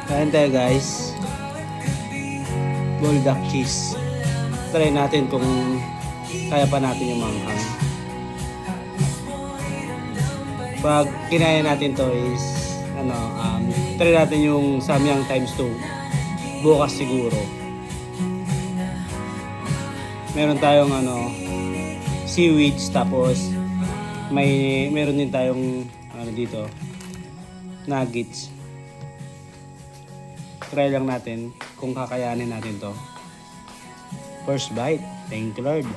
Kain tayo guys. Bulldog cheese. Try natin kung kaya pa natin yung manghang. Pag kinaya natin to is try natin yung samyang times 2 bukas siguro. Meron tayong seaweeds, tapos meron din tayong dito nuggets. Try lang natin kung kakayanin natin to. First bite. Thank you Lord.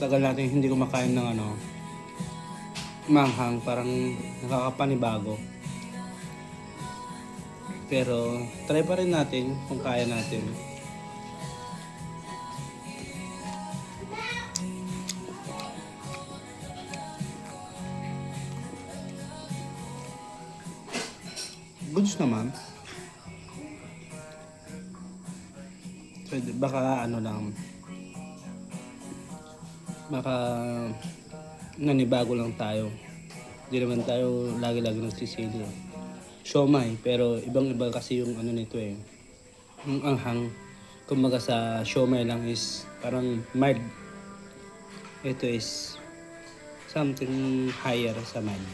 Tagal natin hindi kumakain ng manghang, parang nakakapanibago. Pero try pa rin natin kung kaya natin. Goods naman. So, baka baka nanibago lang tayo. Hindi naman tayo lagi-lagi nagsisili. Siomai, pero ibang-iba kasi yung nito eh. Yung anghang, kumbaga sa siomai lang is parang mild. Ito is something higher sa mild.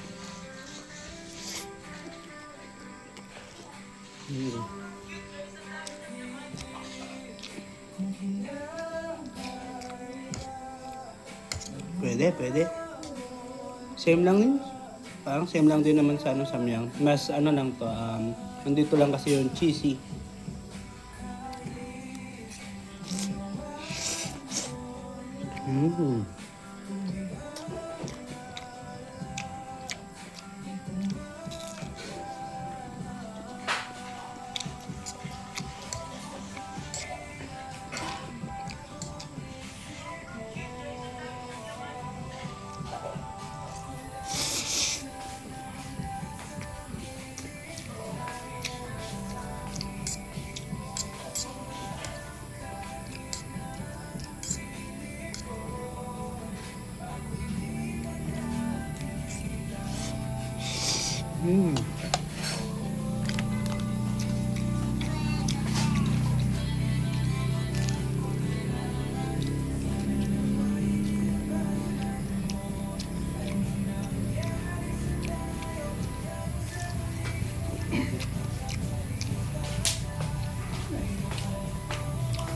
Pwede. Same lang din. Parang same lang din naman sa samyang. Mas lang to, nandito lang kasi yung cheesy.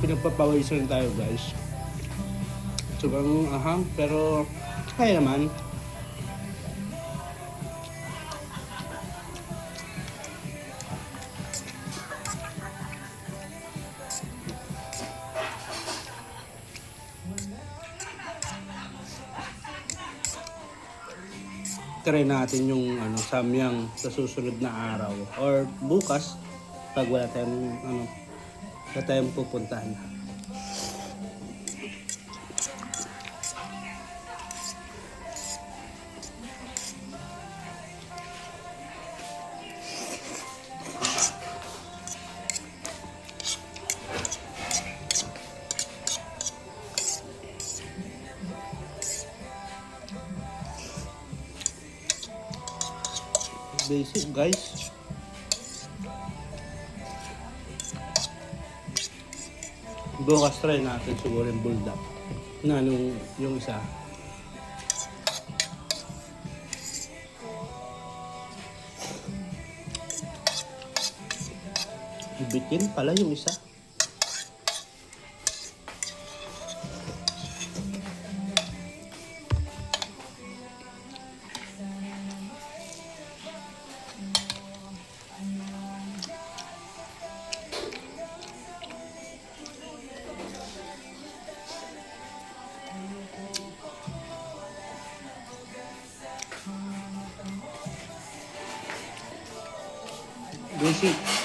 Pinagpapawisan tayo guys. Sobrang ahang, pero kaya naman. Try natin yung samyang sa susunod na araw or bukas pag wala tayong pupuntahan. Basic guys. Bukas try natin siguro yung bulldog na yung isa. Bitin pala yung isa. Basic.